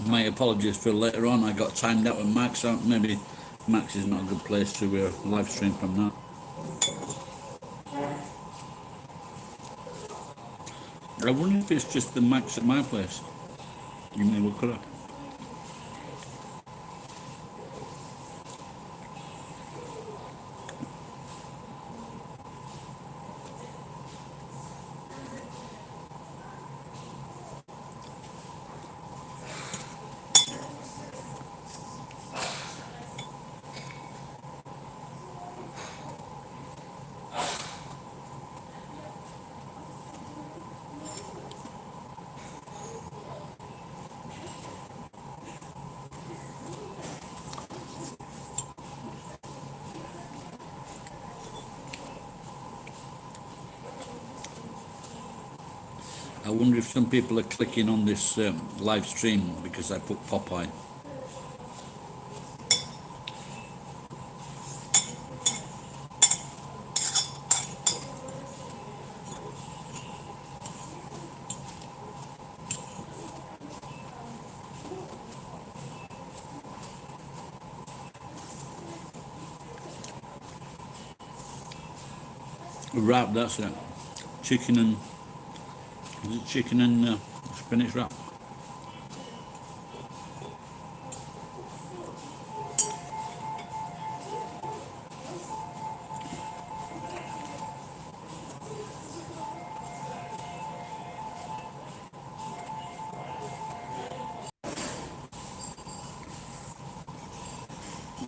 My apologies for later on. I got timed out with Max. So maybe Max is not a good place to live stream from now. I wonder if it's just the Max at my place. You may look it up. I wonder if some people are clicking on this live stream because I put Popeye. Wrap, that's it. Chicken and is it chicken and spinach wrap?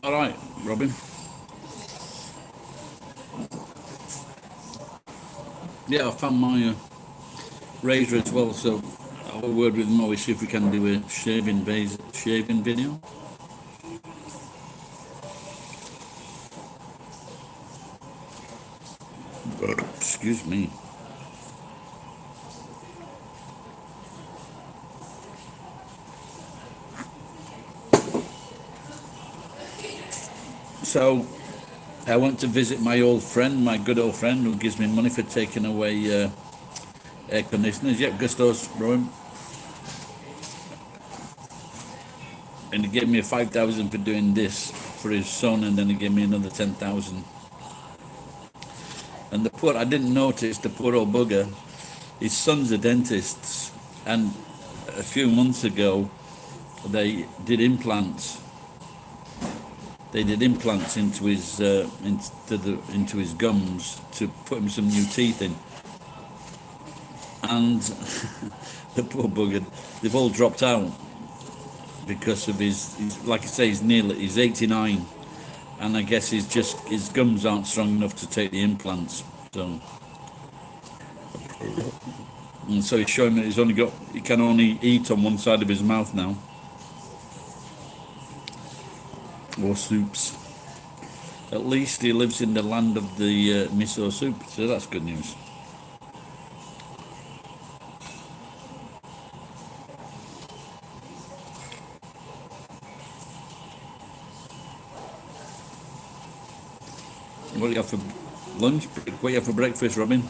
All right, Robin. Yeah, I found my razor as well, so I'll have a word with Mo, see if we can do a shaving video. Excuse me. So I went to visit my old friend, my good old friend, who gives me money for taking away air conditioners. Yep, Gusto's Rowan. And he gave me 5,000 for doing this for his son, and then he gave me another 10,000. And I didn't notice the poor old bugger. His son's a dentist, and a few months ago they did implants. They did implants into his into his gums to put him some new teeth in, and the poor bugger, they've all dropped out because of his like I say, he's 89, and I guess his gums aren't strong enough to take the implants. So, and so he's showing that he can only eat on one side of his mouth now, or soups. At least he lives in the land of the miso soup, so that's good news. What do you have for lunch? What do you have for breakfast, Robin?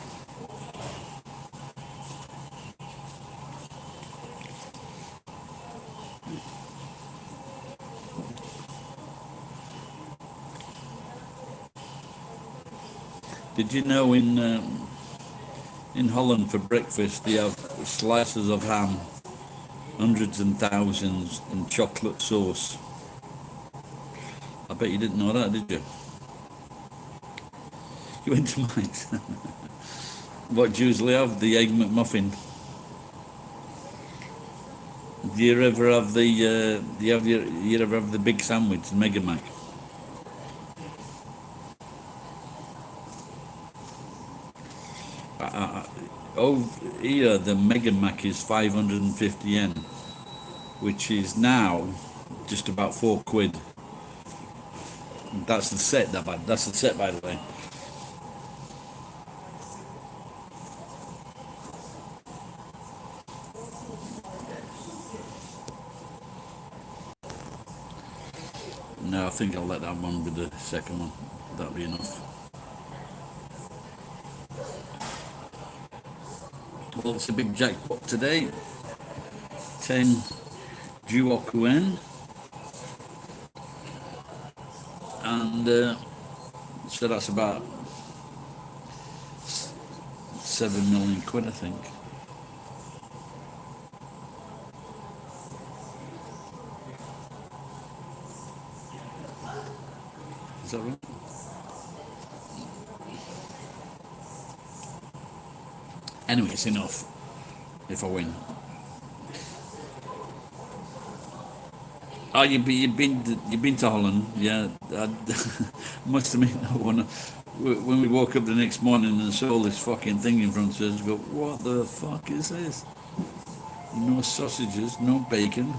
Did you know in Holland for breakfast they have slices of ham, hundreds and thousands, and chocolate sauce? I bet you didn't know that, did you? You went to Mike's. What do you usually have? The egg McMuffin. Do you ever have you ever have the big sandwich, Mega Mac? Over here, the Mega Mac is 550 yen, which is now just about £4. That's the set, that's the set, by the way. No, I think I'll let that one be the second one. That'll be enough. Well, it's a big jackpot today. 10 Juokuen, and so that's about 7 million quid, I think. Is that right? Anyway, it's enough if I win. Oh, you've been to Holland, yeah. I must admit, when we woke up the next morning and saw this fucking thing in front of us, we go, what the fuck is this? No sausages, no bacon.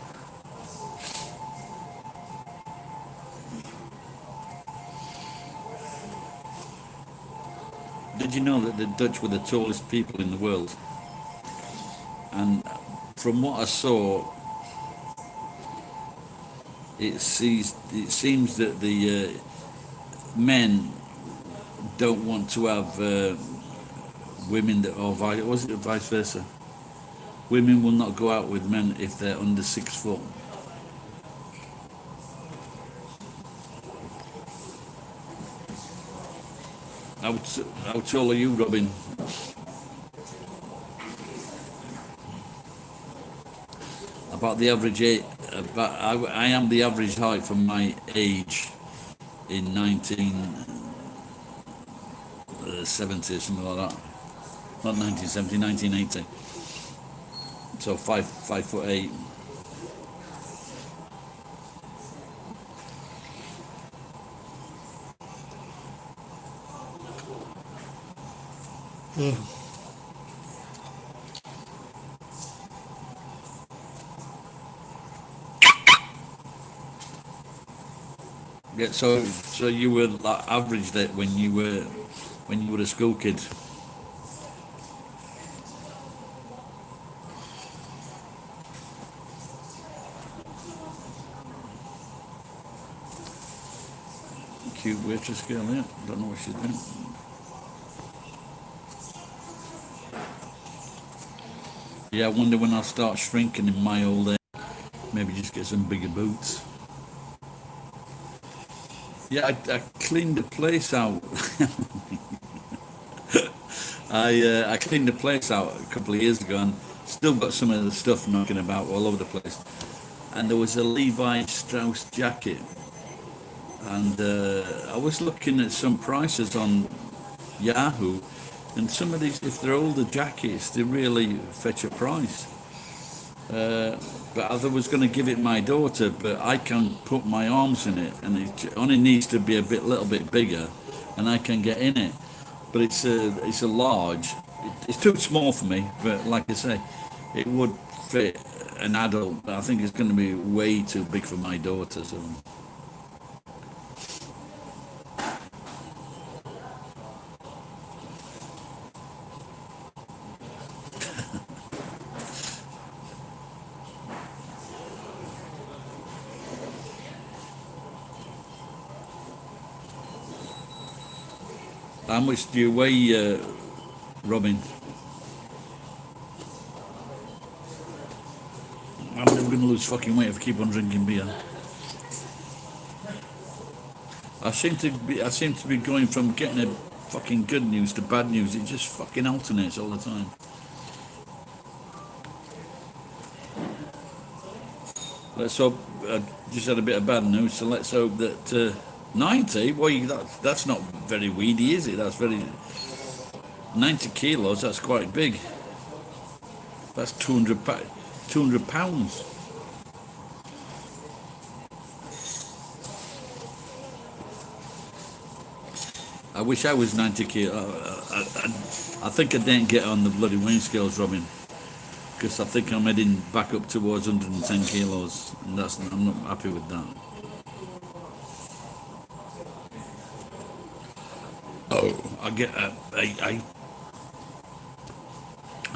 Did you know that the Dutch were the tallest people in the world? And from what I saw, it seems that the men don't want to have women that, or was it vice versa? Women will not go out with men if they're under 6 foot. How tall are you, Robin? About the average age, I am the average height for my age in 1970, something like that. Not 1970, 1980. So 5'8". Yeah, so you were like average that when you were a school kid. Cute waitress girl, yeah. Don't know what she's doing. Yeah, I wonder when I'll start shrinking in my old age. Maybe just get some bigger boots. Yeah, I cleaned the place out. I cleaned the place out a couple of years ago and still got some of the stuff knocking about all over the place. And there was a Levi Strauss jacket, and I was looking at some prices on Yahoo, and some of these, if they're older jackets, they really fetch a price. But I was going to give it my daughter, but I can put my arms in it, and it only needs to be little bit bigger, and I can get in it. But it's a large. It's too small for me. But like I say, it would fit an adult. But I think it's going to be way too big for my daughter. So how much do you weigh, Robin? I'm never going to lose fucking weight if I keep on drinking beer. I seem to be going from getting a fucking good news to bad news. It just fucking alternates all the time. Let's hope. Just had a bit of bad news, so let's hope that 90. Well, that's not very weedy, is it? That's very 90 kilos. That's quite big. That's 200 pounds. I wish I was 90 kilos. I think I didn't get on the bloody weighing scales, Robin, because I think I'm heading back up towards 110 kilos, and I'm not happy with that. Oh, I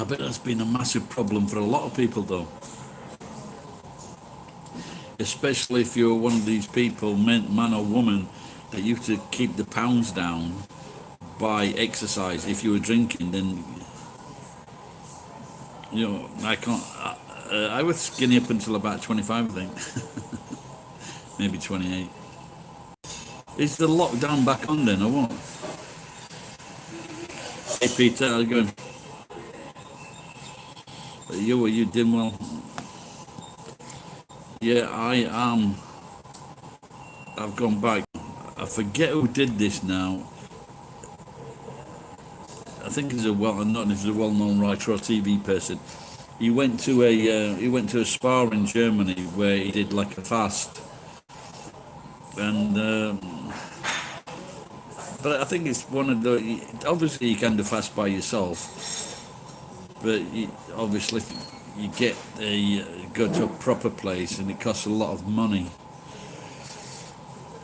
bet that's been a massive problem for a lot of people, though. Especially if you're one of these people, man or woman, that used to keep the pounds down by exercise. If you were drinking, then I can't. I was skinny up until about 25, I think. Maybe 28. Is the lockdown back on then, or what? Hey, Peter, how's it going? You did well. Yeah, I've gone back. I forget who did this now. I think he's a not if he's a well-known writer or TV person. He went to a spa in Germany where he did like a fast, and but I think it's one of the. Obviously, you can do fast by yourself, but obviously you get a go to a proper place and it costs a lot of money.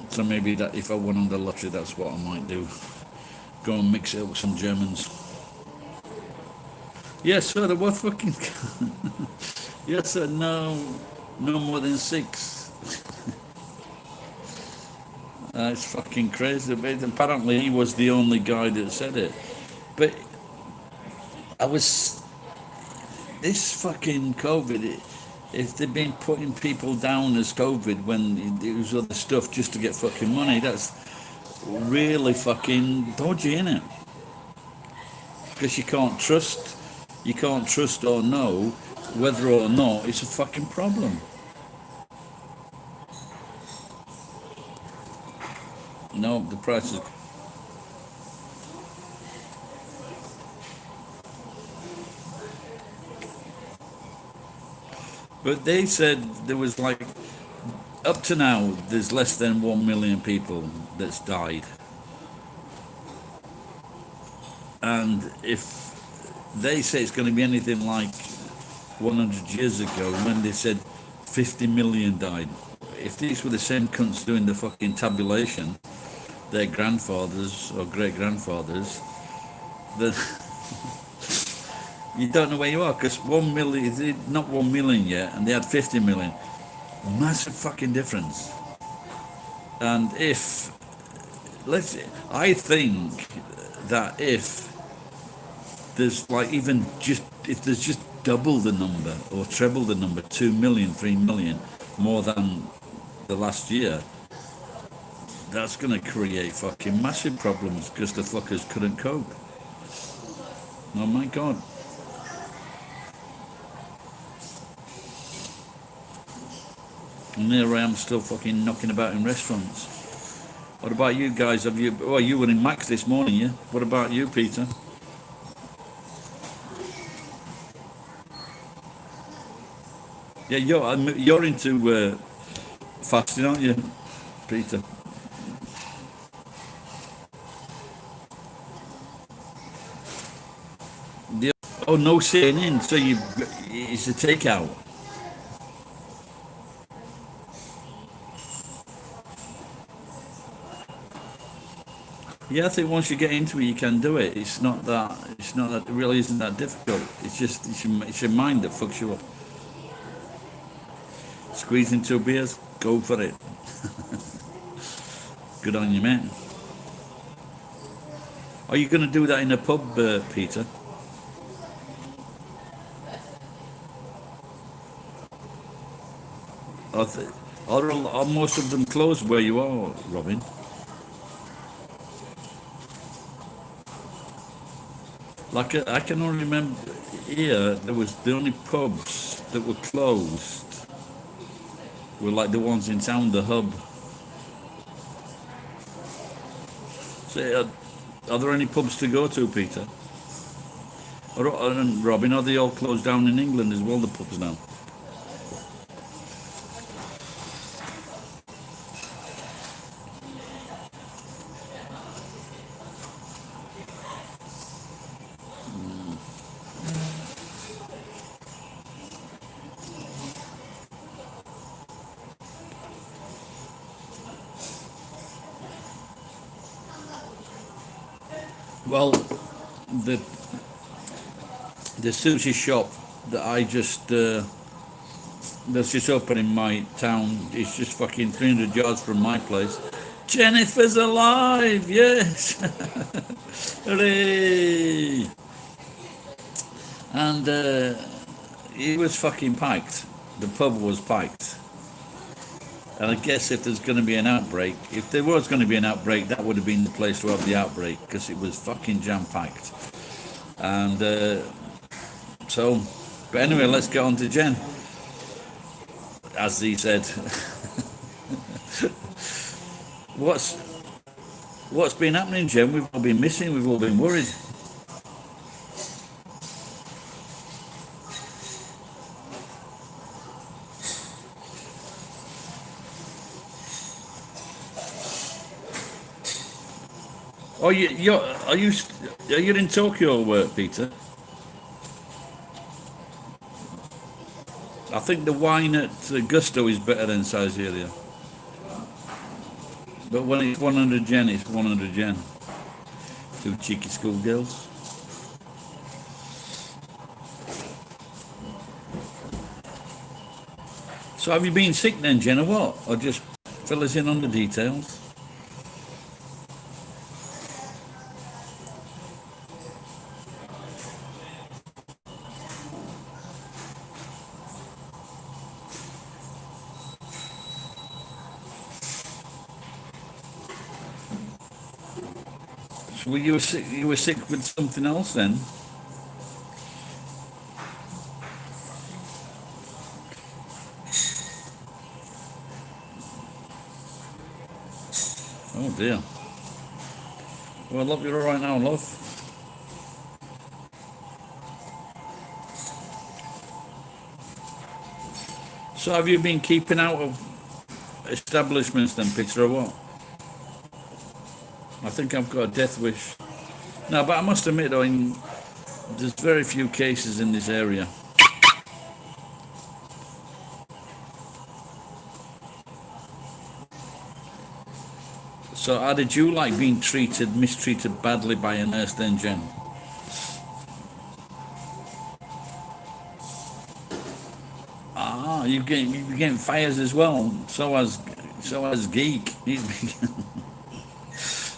So maybe that if I won on the lottery, that's what I might do. Go and mix it up with some Germans. Yes, sir. There were fucking. Yes, sir. No, no more than 6. It's fucking crazy. But apparently, he was the only guy that said it. But I was this fucking COVID. If they've been putting people down as COVID when it was other stuff just to get fucking money, that's really fucking dodgy, innit? Because you can't trust or know whether or not it's a fucking problem. No, the price is. But they said there was like, up to now, there's less than 1 million people that's died. And if they say it's going to be anything like 100 years ago when they said 50 million died, if these were the same cunts doing the fucking tabulation, their grandfathers or great grandfathers, then you don't know where you are, because 1 million, not 1 million yet, and they had 50 million. Massive fucking difference. And I think that if there's like even just, if there's just double the number or treble the number, 2 million, 3 million, more than the last year, that's going to create fucking massive problems because the fuckers couldn't cope. Oh my God. And there I am still fucking knocking about in restaurants. What about you guys? You were in Max this morning, yeah? What about you, Peter? Yeah, you're into fasting, aren't you, Peter? Yeah. Oh, no sitting in, so it's a takeout. Yeah, I think once you get into it, you can do it. It's not that. It really isn't that difficult. It's your mind that fucks you up. Squeezing 2 beers, go for it. Good on you, man. Are you going to do that in a pub, Peter? Are, are most of them closed where you are, Robin? Like I can only remember here, there was the only pubs that were closed were like the ones in town, the hub. So, are there any pubs to go to, Peter? And Robin, are they all closed down in England as well, the pubs now? Well, the sushi shop that that's just open in my town, it's just fucking 300 yards from my place. Jennifer's alive, yes! Hooray! And It was fucking piked. The pub was piked. And I guess if there's going to be an outbreak, if there was going to be an outbreak, that would have been the place to have the outbreak because it was fucking jam-packed. And so, but anyway, let's get on to Jen. As he said, what's been happening, Jen? We've all been missing. We've all been worried. Oh, are you in Tokyo, Peter? I think the wine at Gusto is better than Siberia. But when it's 100 yen, it's 100 yen. Two cheeky schoolgirls. So have you been sick then, Jen, or what? Or just fill us in on the details? So you were sick with something else then? Oh dear. Well, love, you're all right now, love. So have you been keeping out of establishments then, Peter, or what? I think I've got a death wish. No, but I must admit, though, there's very few cases in this area. So how did you like being mistreated badly by a nurse then, Jen? Ah, you're getting fires as well. So as Geek. He's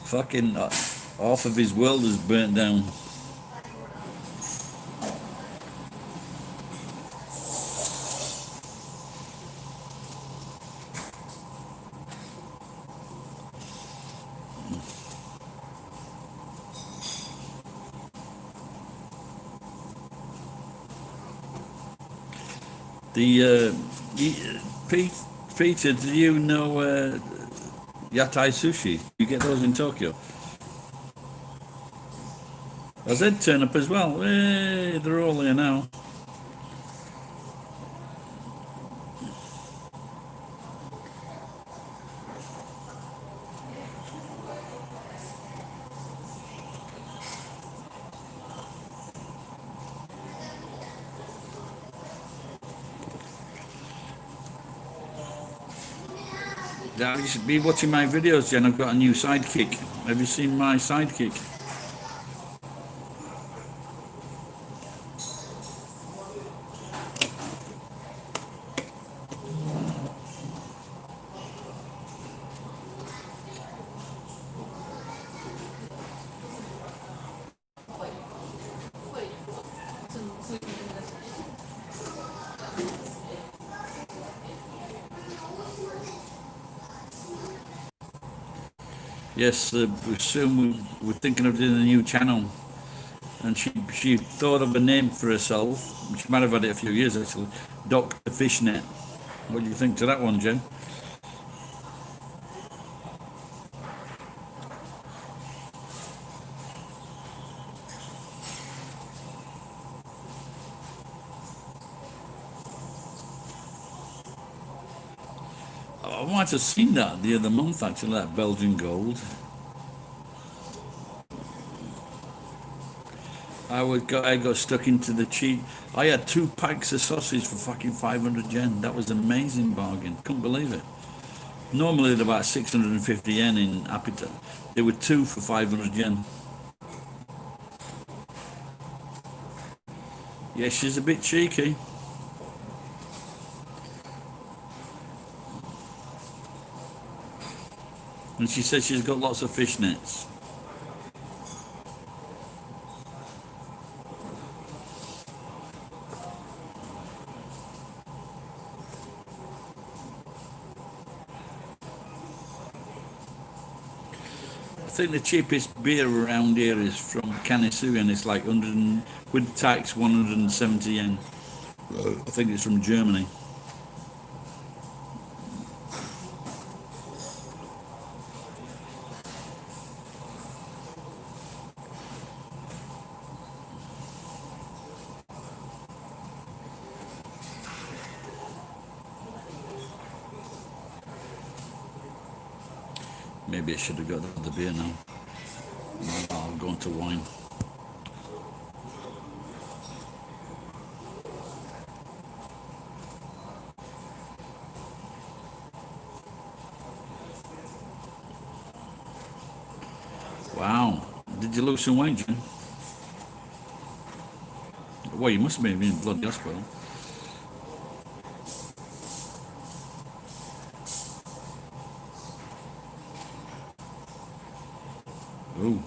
fucking half of his world is burnt down. Peter, do you know Yatai Sushi? You get those in Tokyo? Does it turn up as well? Hey, they're all here now. Yeah, you should be watching my videos, Jen. I've got a new sidekick. Have you seen my sidekick? Yes, soon we're thinking of doing a new channel. And she thought of a name for herself. She might have had it a few years actually. Dr. Fishnet. What do you think to that one, Jen? I might have seen that the other month actually, that Belgian gold. I got stuck into the cheap. I had 2 packs of sausage for fucking 500 yen. That was an amazing bargain. Couldn't believe it. Normally they're about 650 yen in Appetite. There were 2 for 500 yen. Yeah, she's a bit cheeky. And she says she's got lots of fishnets. think the cheapest beer around here is from Kanisu, and it's like 100 with tax 170 yen. I think it's from Germany. Maybe I should have got the beer now. I'll go on to wine. Wow. Did you lose some weight, Jim? Well, you must have been in bloody hospital. Ooh.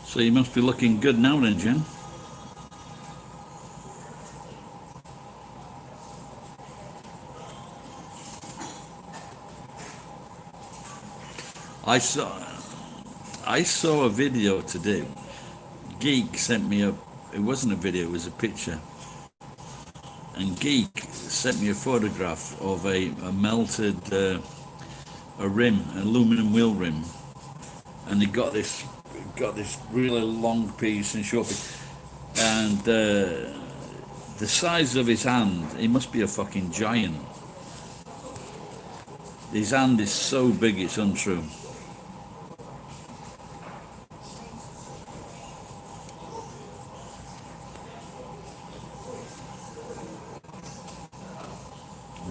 So you must be looking good now then, Jim. I saw a video today. Geek sent me it wasn't a video, it was a picture. And Geek sent me a photograph of a melted a rim, an aluminum wheel rim. And he got this really long piece and short piece. And the size of his hand, he must be a fucking giant. His hand is so big it's untrue.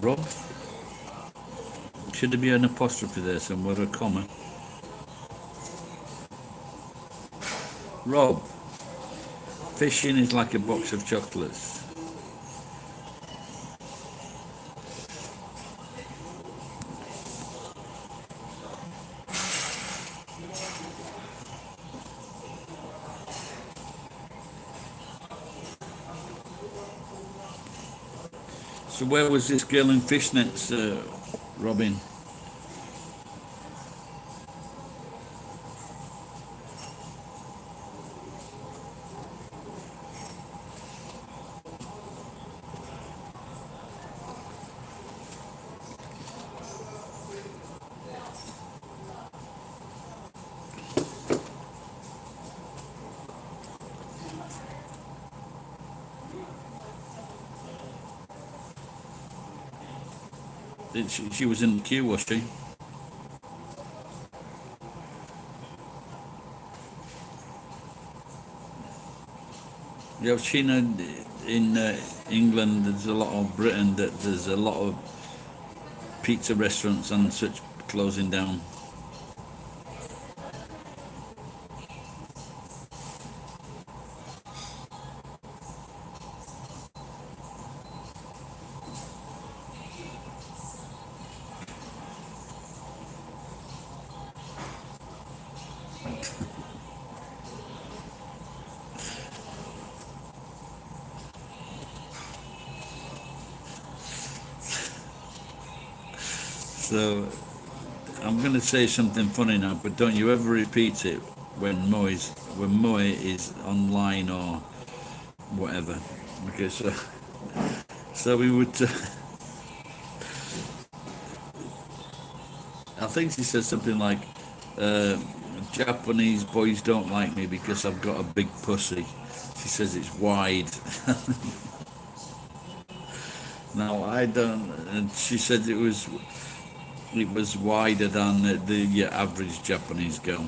Rob? Should there be an apostrophe there somewhere, a comma? Rob, fishing is like a box of chocolates. So where was this girl in fishnets, Robin? She was in the queue, was she? Yeah, I've seen in England, there's a lot of Britain, that there's a lot of pizza restaurants and such closing down. So I'm going to say something funny now, but don't you ever repeat it when Moe is online or whatever. Okay, so we would. I think she said something like, "Japanese boys don't like me because I've got a big pussy." She says it's wide. No, I don't. And she said it was wider than the average Japanese girl.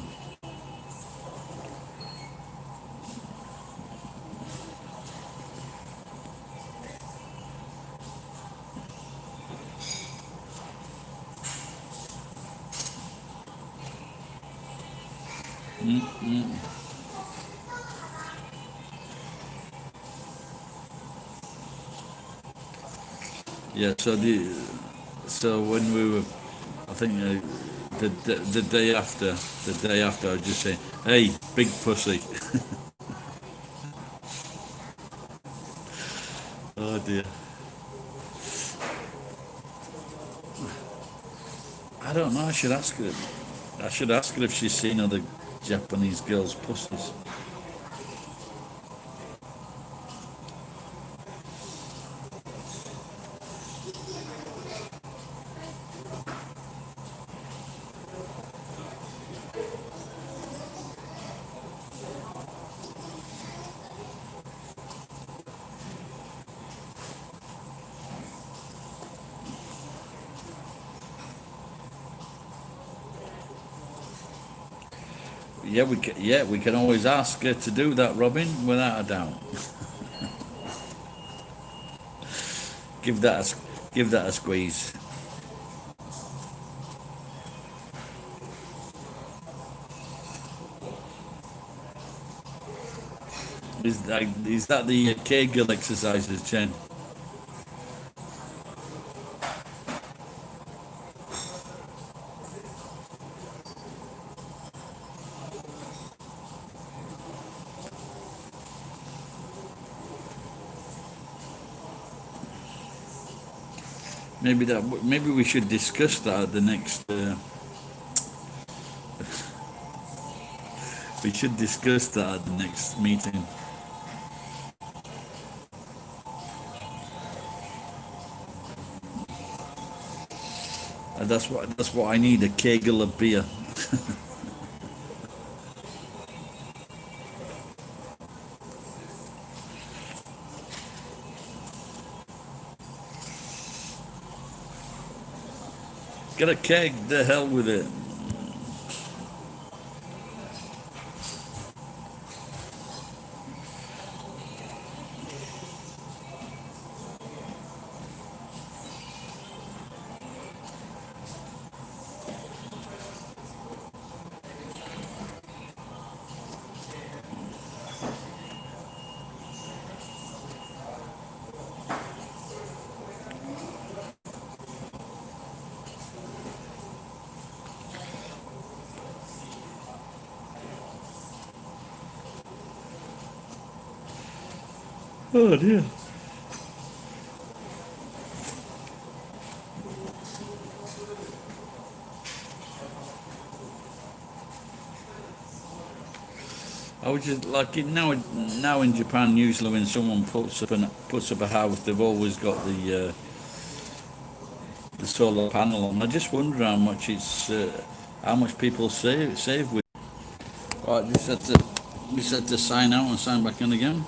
Yeah. So when we were, I think the day after, I was just saying, "Hey, big pussy." Oh dear. I don't know. I should ask her. I should ask her if she's seen other Japanese girls' pussies. Yeah, we can always ask her to do that, Robin, without a doubt. Give that give that a squeeze. Is that the Kegel exercises, Jen? Maybe we should discuss that at the next. We should discuss that at the next meeting. And that's what I need, a kegel of beer. Get a keg, the hell with it. Oh dear. I was just like now in Japan. Usually, when someone puts up a house, they've always got the solar panel on. I just wonder how much people save with. Right, just had to sign out and sign back in again.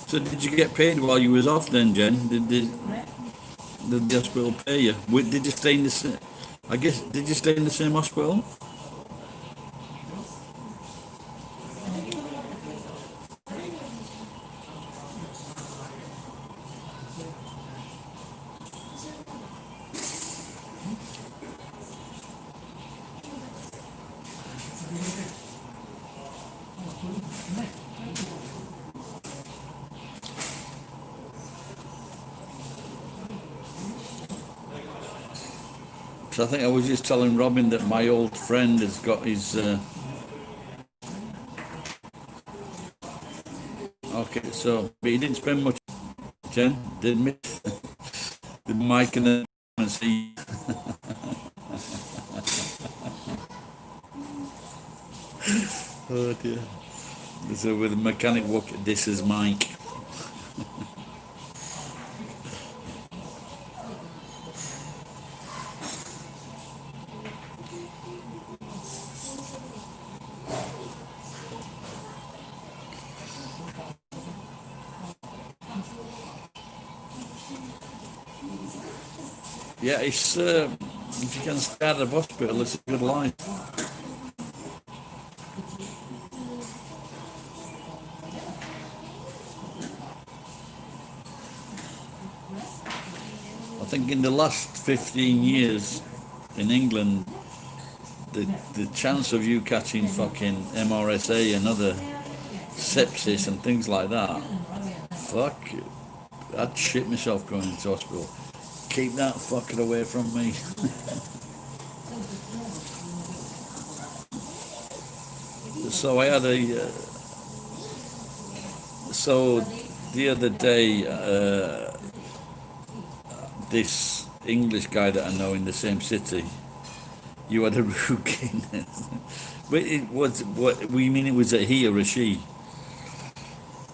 So did you get paid while you was off then, Jen? Did the hospital pay you? Did you stay in the same? I guess did you stay in the same hospital? So I think I was just telling Robin that my old friend has got his. Okay, so but he didn't spend much. Jen didn't he? The Mike and the see. Oh dear. So with the mechanic walk, this is Mike. Yeah, it's if you can stay out of hospital, it's a good life. I think in the last 15 years in England, the chance of you catching fucking MRSA and other sepsis and things like that, fuck, I'd shit myself going into hospital. Keep that fucker away from me. So I had so the other day, this English guy that I know in the same city, you had a routine. But it was, what we mean, it was a he or a she?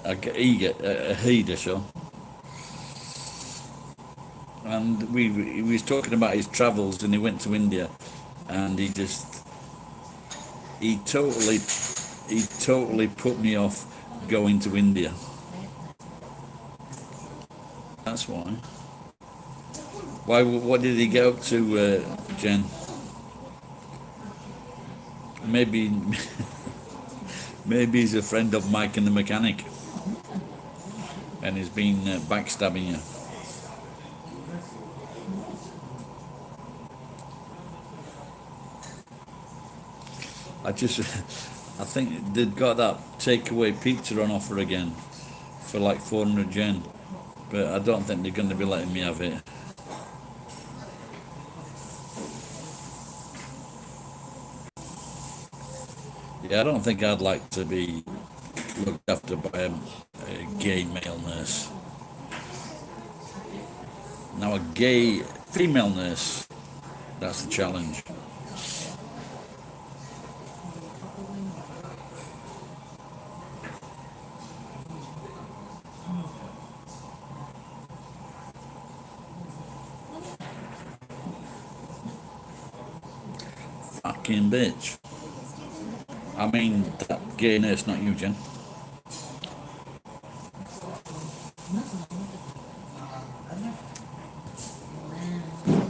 A he, so. And he was talking about his travels, and he went to India, and he totally put me off going to India. That's why. Why? What did he get up to, Jen? Maybe, maybe he's a friend of Mike and the mechanic, and he's been backstabbing you. I think they've got that takeaway pizza on offer again for like 400 yen, but I don't think they're going to be letting me have it. Yeah, I don't think I'd like to be looked after by a gay male nurse. Now a gay female nurse, that's the challenge. Fucking bitch. I mean, that gay nurse, not you, Jen.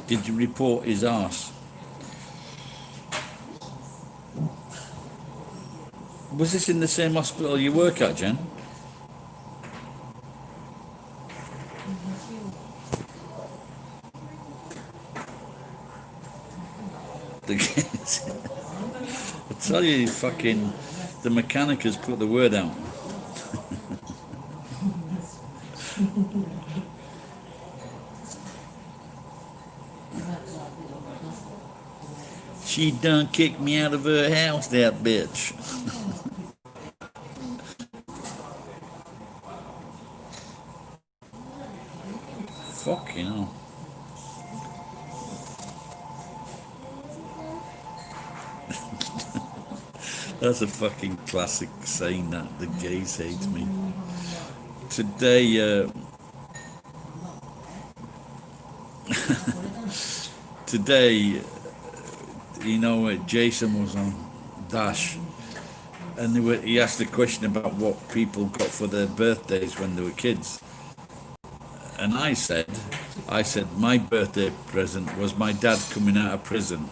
Did you report his arse? Was this in the same hospital you work at, Jen? I tell you, fucking, the mechanic has put the word out. She done kicked me out of her house, that bitch. Fuck, you know. That's a fucking classic saying that the gays hate me. Today, today, you know, Jason was on Dash, and he asked a question about what people got for their birthdays when they were kids. And I said, my birthday present was my dad coming out of prison.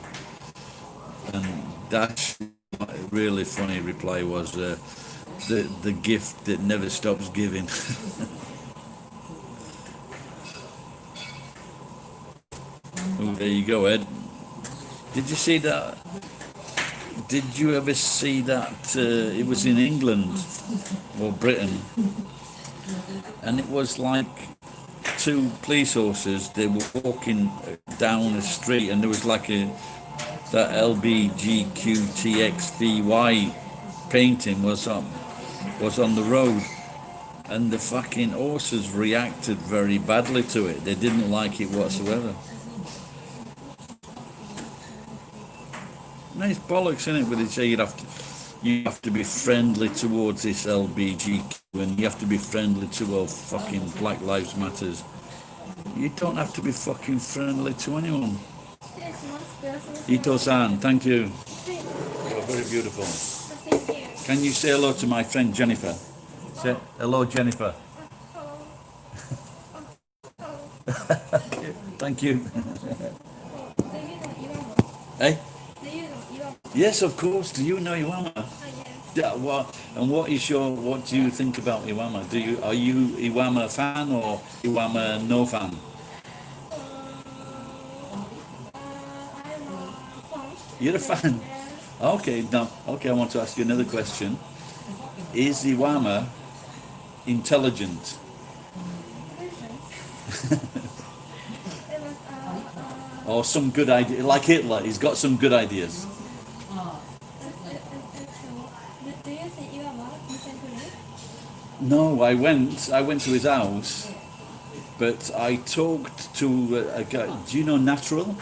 And Dash, really funny reply was, the gift that never stops giving. Oh, there you go, Ed. Did you see that? Did you ever see that? It was in England or Britain, and it was like two police officers. They were walking down a street, and there was like that LBGQTXVY painting was on the road, and the fucking horses reacted very badly to it. They didn't like it whatsoever. Nice bollocks, innit? But they say you have to be friendly towards this LBGQ, and you have to be friendly to all fucking Black Lives Matters. You don't have to be fucking friendly to anyone. Ito-san, thank you. You're very beautiful. Can you say hello to my friend Jennifer? Say hello, Jennifer. Thank you. Hey? Yes, of course. Do you know Iwama? Yeah, what is what do you think about Iwama? Are you Iwama fan or Iwama no fan? I'm a fan. You're a fan. Yes. Okay, now okay, I want to ask you another question. Is Iwama intelligent? It was Or some good idea like Hitler, he's got some good ideas. do you see Iwama recently? No, I went to his house, but I talked to a guy. Do you know Natural?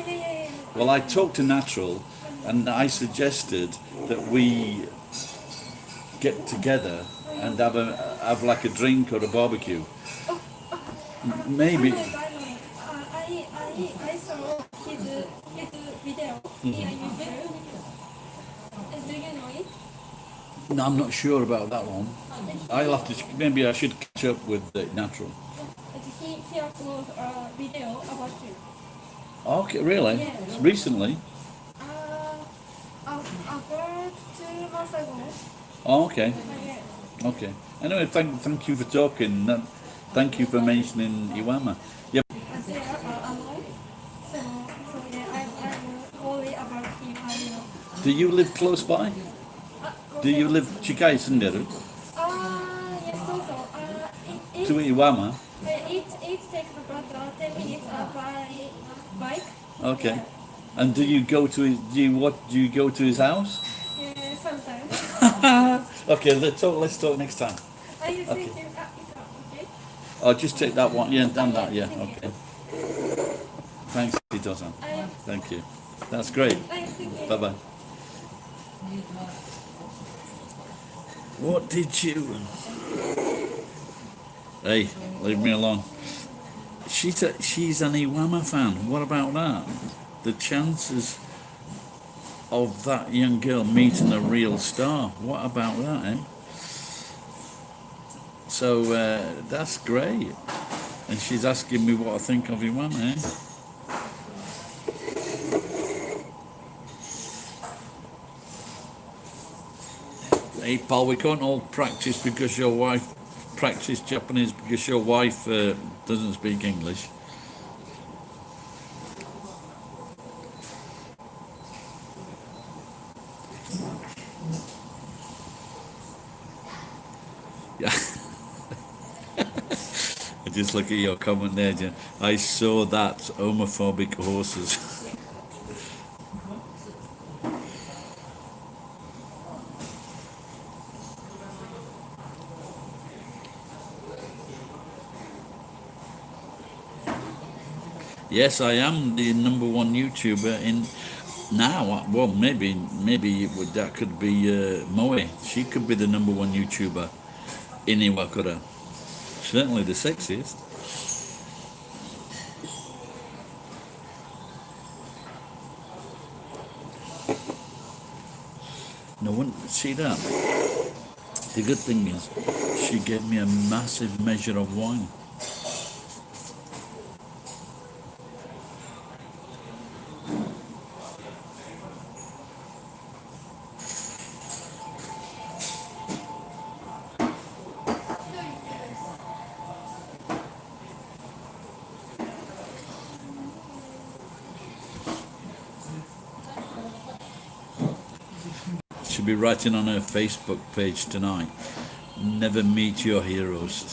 Yeah. Well, I talked to Natural, and I suggested that we get together and have like a drink or a barbecue. Maybe. I saw his video in YouTube. Do you know it? No, I'm not sure about that one. I'll have to. Maybe I should catch up with Natural. He uploaded a video about you. Okay, really? Yes. Recently? About 2 months ago. Oh, okay. Yes. Okay. Anyway, thank you for talking. Thank you for mentioning Iwama. Yeah. They are alone. So yeah, I'm worried about him. I know. Do you live close by? Do you live Chikai Sunderu? Yes, also. To Iwama? It takes about 10 minutes by bike. Okay. And do you go to his? Do you go to his house? Yeah, sometimes. Okay, let's talk next time. Are you Okay. thinking? Okay. I'll just take that one. Yeah, done that. Yeah. Thank Okay. Thanks, Ito-san. I Thank you. That's great. am thinking. Bye bye. What did you? Hey, leave me alone. She's an Iwama fan. What about that? The chances of that young girl meeting a real star. What about that, eh? So that's great. And she's asking me what I think of Iwama, eh? Hey, pal, we can't all practice because your wife practice Japanese because your wife doesn't speak English. Yeah. I just look at your comment there, Jen. I saw that homophobic horses. Yes, I am the #1 YouTuber in now. Well, maybe that could be Moe. She could be the #1 YouTuber in Iwakura. Certainly the sexiest. No one see that. The good thing is, she gave me a massive measure of wine. She'll be writing on her Facebook page tonight. Never meet your heroes.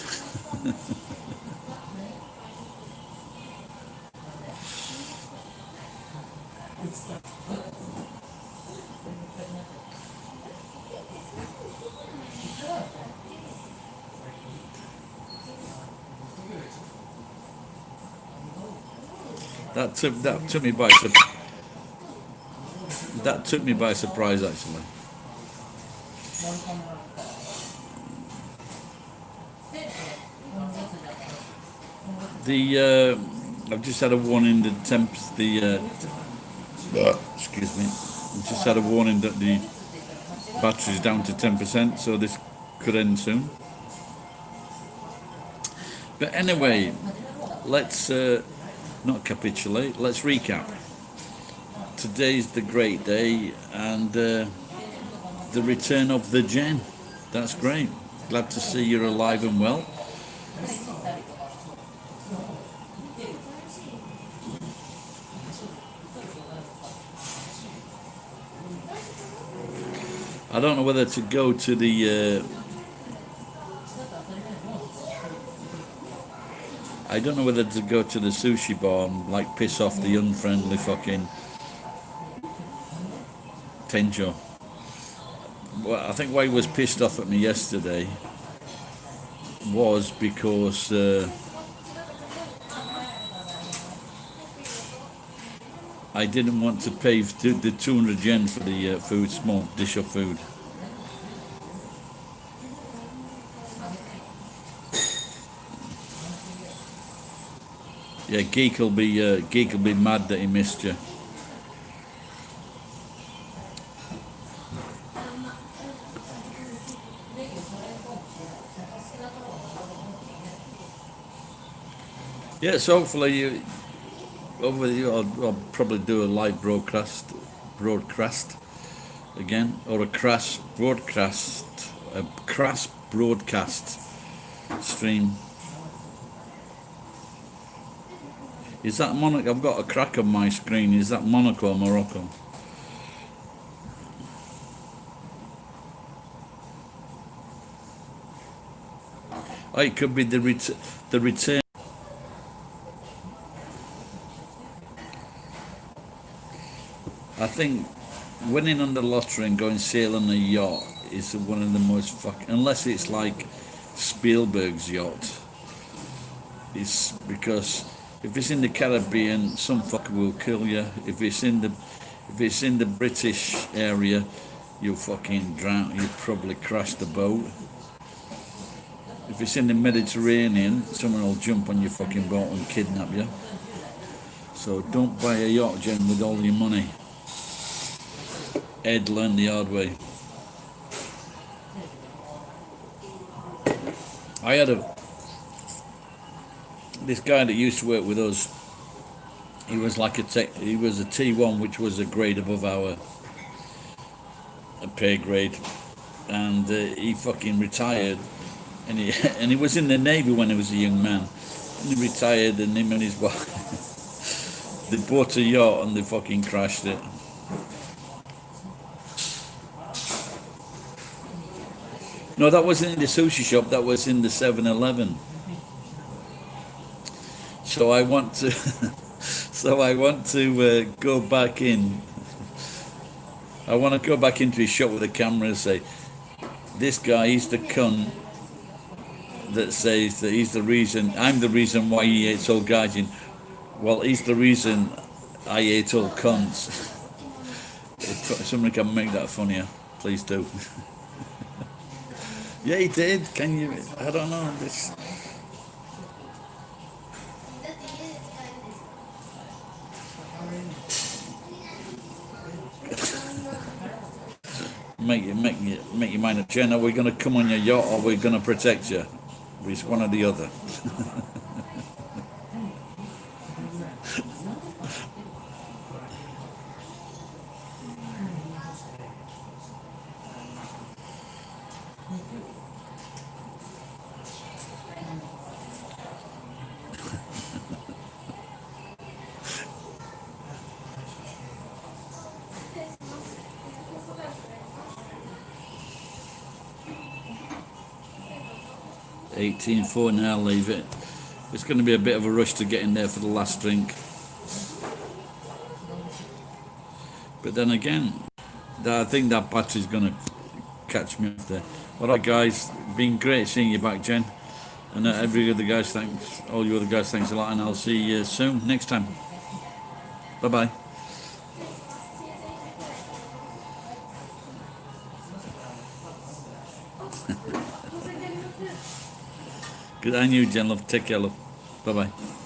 That took me by that took me by surprise actually. The I've just had a warning. The temps. Excuse me. I've just had a warning that the battery's down to 10%, so this could end soon. But anyway, let's not capitulate. Let's recap. Today's the great day, and the return of the Jen. That's great. Glad to see you're alive and well. I don't know whether to go to the. I don't know whether to go to the sushi bar and like piss off the unfriendly fucking Tenjo. Well, I think why he was pissed off at me yesterday was because I didn't want to pay the 200 yen for the food, small dish of food. Yeah, Geek will be mad that he missed you. Yeah, so hopefully I'll probably do a live broadcast again, or a crash broadcast stream. Is that Monaco? I've got a crack on my screen. Is that Monaco or Morocco? Oh, it could be the return. I think winning on the lottery and going sail on a yacht is one of the most unless it's like Spielberg's yacht. It's because if it's in the Caribbean, some fucker will kill you. If it's in the British area, you'll fucking drown. You'll probably crash the boat. If it's in the Mediterranean, someone will jump on your fucking boat and kidnap you. So don't buy a yacht, Jen, with all your money. Ed learned the hard way. I had this guy that used to work with us. He was like he was a T1, which was a grade above our pay grade, and he fucking retired. And he was in the Navy when he was a young man. And he retired, and him and his wife they bought a yacht and they fucking crashed it. No, that wasn't in the sushi shop. That was in the 7-Eleven. So I want to, go back in. I want to go back into his shop with a camera and say, "This guy, he's the cunt that says that he's the reason. I'm the reason why he hates all gaijin. Well, he's the reason I hate all cunts." If somebody can make that funnier, please do. Yeah, he did. Can you? I don't know. This. Make your mind up, Jen. Are we going to come on your yacht, or are we going to protect you? It's one or the other. 18-4 now, leave it. It's going to be a bit of a rush to get in there for the last drink. But then again, I think that battery's going to catch me up there. Alright guys, been great seeing you back, Jen. And every other guys, thanks. All you other guys, thanks a lot, and I'll see you soon, next time. Bye-bye. Good on you, Jen, love. Take care, love. Bye-bye.